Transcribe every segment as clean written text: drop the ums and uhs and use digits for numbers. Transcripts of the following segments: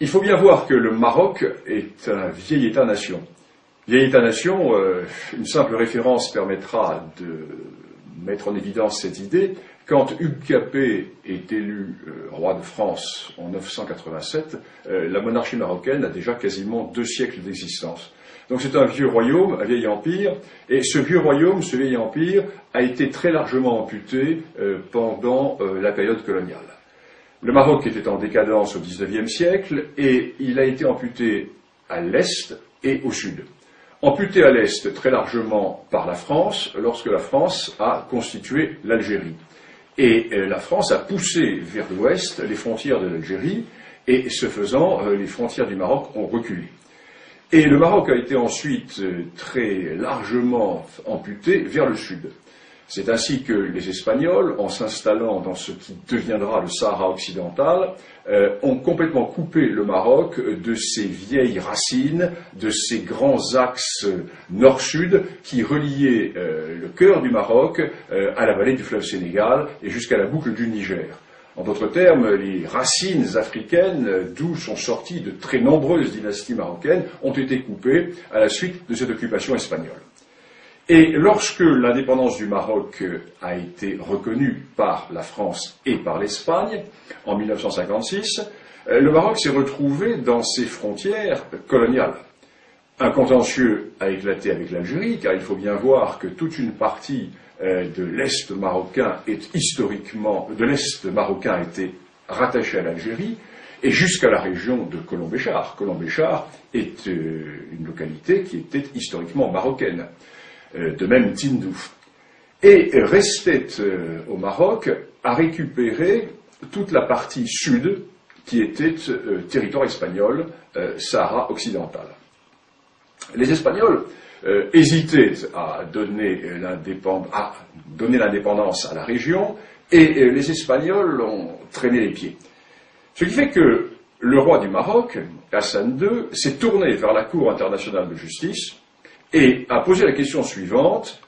Il faut bien voir que le Maroc est un vieil État-nation. Vieil État-nation, une simple référence permettra de mettre en évidence cette idée. Quand Hugues Capet est élu roi de France en 987, la monarchie marocaine a déjà quasiment 2 siècles d'existence. Donc c'est un vieux royaume, un vieil empire, et ce vieux royaume, ce vieil empire, a été très largement amputé pendant la période coloniale. Le Maroc était en décadence au XIXe siècle, et il a été amputé à l'est et au sud. Amputé à l'est très largement par la France, lorsque la France a constitué l'Algérie. Et la France a poussé vers l'ouest les frontières de l'Algérie, et ce faisant, les frontières du Maroc ont reculé. Et le Maroc a été ensuite très largement amputé vers le sud. C'est ainsi que les Espagnols, en s'installant dans ce qui deviendra le Sahara occidental, ont complètement coupé le Maroc de ses vieilles racines, de ses grands axes nord-sud qui reliaient le cœur du Maroc à la vallée du fleuve Sénégal et jusqu'à la boucle du Niger. En d'autres termes, les racines africaines, d'où sont sorties de très nombreuses dynasties marocaines, ont été coupées à la suite de cette occupation espagnole. Et lorsque l'indépendance du Maroc a été reconnue par la France et par l'Espagne, en 1956, le Maroc s'est retrouvé dans ses frontières coloniales. Un contentieux a éclaté avec l'Algérie, car il faut bien voir que toute une partie de l'Est marocain de l'Est marocain était rattachée à l'Algérie, et jusqu'à la région de Colombéchar. Colombéchar est une localité qui était historiquement marocaine. De même Tindouf. Et restait au Maroc à récupérer toute la partie sud qui était territoire espagnol, Sahara occidental. Les Espagnols hésitaient à donner l'indépendance à la région, et les Espagnols ont traîné les pieds. Ce qui fait que le roi du Maroc, Hassan II, s'est tourné vers la Cour internationale de justice et a posé la question suivante,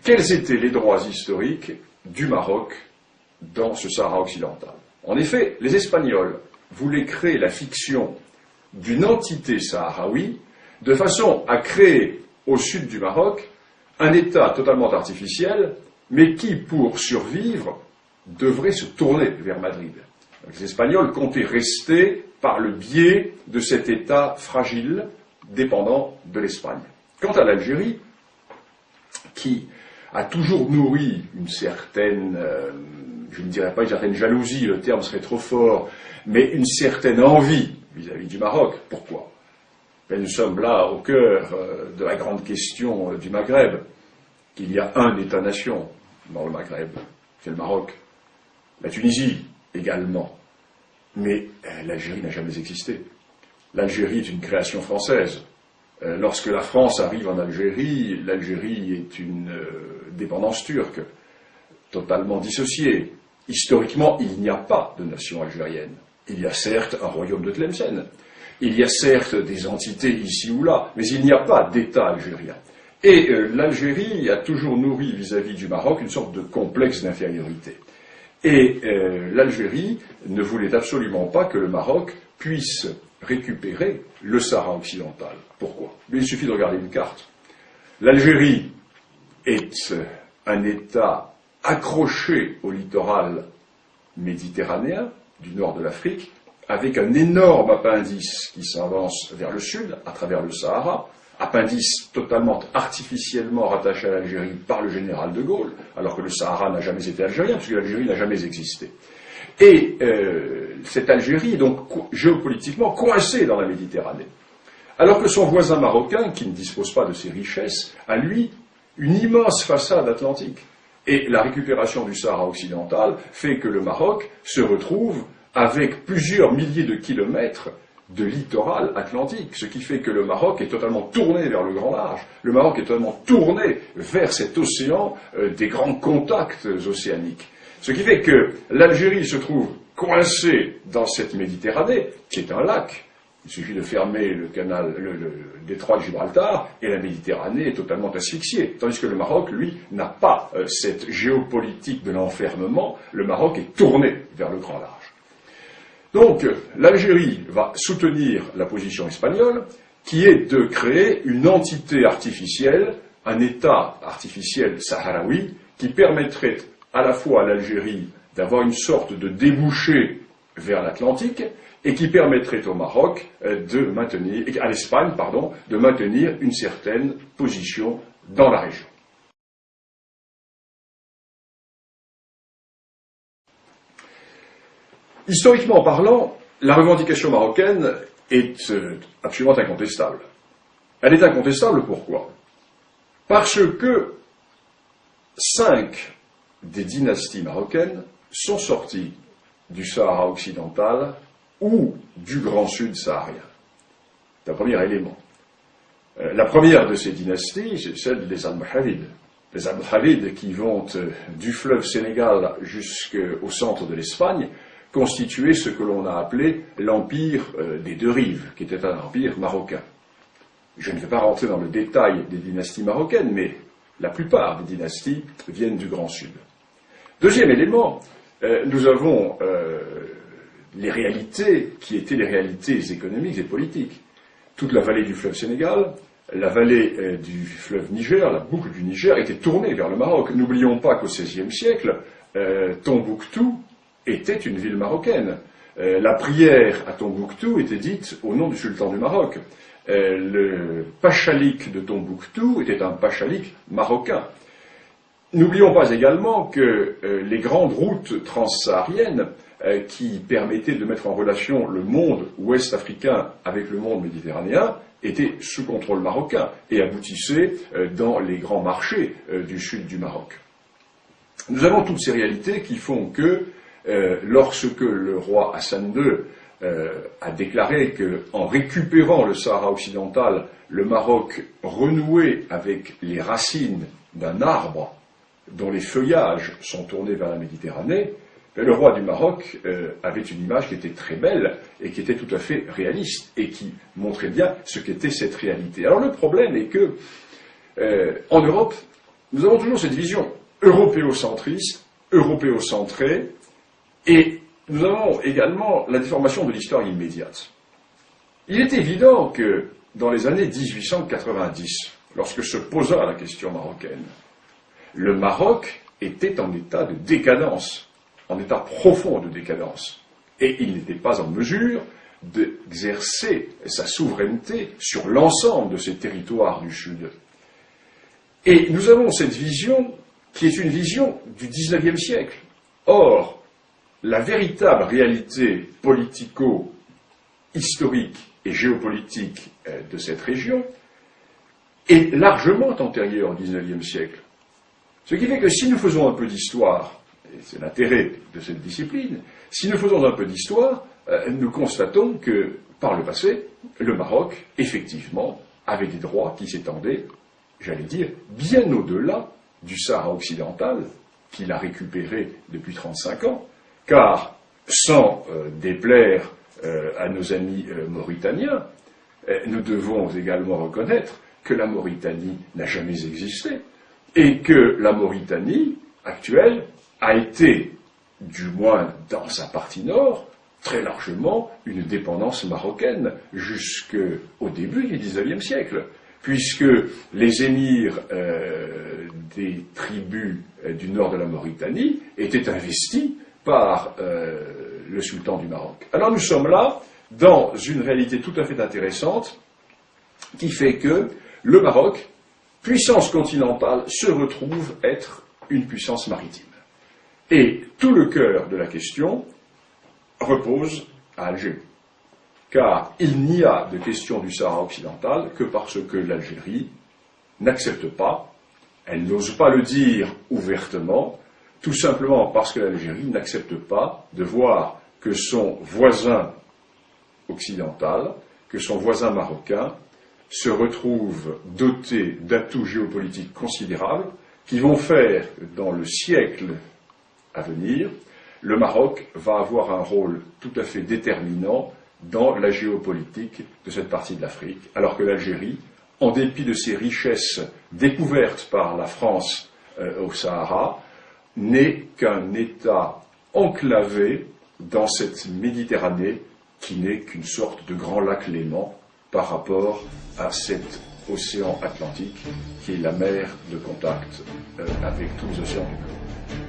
quels étaient les droits historiques du Maroc dans ce Sahara occidental? En effet, les Espagnols voulaient créer la fiction d'une entité sahraoui de façon à créer au sud du Maroc un État totalement artificiel, mais qui, pour survivre, devrait se tourner vers Madrid. Donc, les Espagnols comptaient rester par le biais de cet État fragile, dépendant de l'Espagne. Quant à l'Algérie, qui a toujours nourri une certaine, je ne dirais pas une certaine jalousie, le terme serait trop fort, mais une certaine envie vis-à-vis du Maroc. Pourquoi? Ben, nous sommes là au cœur de la grande question du Maghreb. Il y a un État-nation dans le Maghreb, c'est le Maroc. La Tunisie également. Mais l'Algérie n'a jamais existé. L'Algérie est une création française. Lorsque la France arrive en Algérie, l'Algérie est une dépendance turque, totalement dissociée. Historiquement, il n'y a pas de nation algérienne. Il y a certes un royaume de Tlemcen, il y a certes des entités ici ou là, mais il n'y a pas d'État algérien. Et l'Algérie a toujours nourri vis-à-vis du Maroc une sorte de complexe d'infériorité. Et l'Algérie ne voulait absolument pas que le Maroc puisse récupérer le Sahara occidental. Pourquoi? Mais il suffit de regarder une carte. L'Algérie est un État accroché au littoral méditerranéen du nord de l'Afrique, avec un énorme appendice qui s'avance vers le sud, à travers le Sahara, appendice totalement artificiellement rattaché à l'Algérie par le général de Gaulle, alors que le Sahara n'a jamais été algérien, puisque l'Algérie n'a jamais existé. Et cette Algérie est donc géopolitiquement coincée dans la Méditerranée. Alors que son voisin marocain, qui ne dispose pas de ces richesses, a lui une immense façade atlantique. Et la récupération du Sahara occidental fait que le Maroc se retrouve avec plusieurs milliers de kilomètres de littoral atlantique, ce qui fait que le Maroc est totalement tourné vers le grand large. Le Maroc est totalement tourné vers cet océan des grands contacts océaniques. Ce qui fait que l'Algérie se trouve coincée dans cette Méditerranée, qui est un lac. Il suffit de fermer le détroit de Gibraltar et la Méditerranée est totalement asphyxiée. Tandis que le Maroc, lui, n'a pas cette géopolitique de l'enfermement. Le Maroc est tourné vers le grand large. Donc, l'Algérie va soutenir la position espagnole, qui est de créer une entité artificielle, un État artificiel sahraoui, qui permettrait à la fois à l'Algérie d'avoir une sorte de débouché vers l'Atlantique, et qui permettrait au Maroc à l'Espagne, de maintenir une certaine position dans la région. Historiquement parlant, la revendication marocaine est absolument incontestable. Elle est incontestable pourquoi? Parce que 5 des dynasties marocaines sont sorties du Sahara occidental ou du Grand Sud saharien. C'est un premier élément. La première de ces dynasties, c'est celle des Almohavides. Les Almohavides qui vont du fleuve Sénégal jusqu'au centre de l'Espagne constituaient ce que l'on a appelé l'empire des deux rives, qui était un empire marocain. Je ne vais pas rentrer dans le détail des dynasties marocaines, mais la plupart des dynasties viennent du Grand Sud. Deuxième élément, nous avons les réalités qui étaient les réalités économiques et politiques. Toute la vallée du fleuve Sénégal, la vallée du fleuve Niger, la boucle du Niger, était tournée vers le Maroc. N'oublions pas qu'au XVIe siècle, Tombouctou était une ville marocaine. La prière à Tombouctou était dite au nom du sultan du Maroc. Le pachalik de Tombouctou était un pachalik marocain. N'oublions pas également que les grandes routes transsahariennes qui permettaient de mettre en relation le monde ouest africain avec le monde méditerranéen étaient sous contrôle marocain et aboutissaient dans les grands marchés du sud du Maroc. Nous avons toutes ces réalités qui font que lorsque le roi Hassan II a déclaré qu'en récupérant le Sahara occidental, le Maroc renouait avec les racines d'un arbre dont les feuillages sont tournés vers la Méditerranée, le roi du Maroc avait une image qui était très belle et qui était tout à fait réaliste et qui montrait bien ce qu'était cette réalité. Alors le problème est que en Europe, nous avons toujours cette vision européocentriste, européocentrée, et nous avons également la déformation de l'histoire immédiate. Il est évident que dans les années 1890, lorsque se posa la question marocaine, le Maroc était en état de décadence, en état profond de décadence, et il n'était pas en mesure d'exercer sa souveraineté sur l'ensemble de ces territoires du Sud. Et nous avons cette vision qui est une vision du XIXe siècle. Or, la véritable réalité politico-historique et géopolitique de cette région est largement antérieure au XIXe siècle. Ce qui fait que si nous faisons un peu d'histoire, et c'est l'intérêt de cette discipline, si nous faisons un peu d'histoire, nous constatons que, par le passé, le Maroc, effectivement, avait des droits qui s'étendaient, j'allais dire, bien au-delà du Sahara occidental, qu'il a récupéré depuis 35 ans, car, sans déplaire à nos amis mauritaniens, nous devons également reconnaître que la Mauritanie n'a jamais existé, et que la Mauritanie actuelle a été, du moins dans sa partie nord, très largement une dépendance marocaine jusqu'au début du XIXe siècle, puisque les émirs des tribus du nord de la Mauritanie étaient investis par le sultan du Maroc. Alors nous sommes là dans une réalité tout à fait intéressante qui fait que le Maroc, puissance continentale, se retrouve être une puissance maritime. Et tout le cœur de la question repose à Alger. Car il n'y a de question du Sahara occidental que parce que l'Algérie n'accepte pas, elle n'ose pas le dire ouvertement, tout simplement parce que l'Algérie n'accepte pas de voir que son voisin occidental, que son voisin marocain, se retrouve doté d'atouts géopolitiques considérables qui vont faire, dans le siècle à venir, le Maroc va avoir un rôle tout à fait déterminant dans la géopolitique de cette partie de l'Afrique, alors que l'Algérie, en dépit de ses richesses découvertes par la France au Sahara, n'est qu'un État enclavé dans cette Méditerranée qui n'est qu'une sorte de grand lac Léman par rapport à cet océan Atlantique qui est la mer de contact avec tous les océans du monde.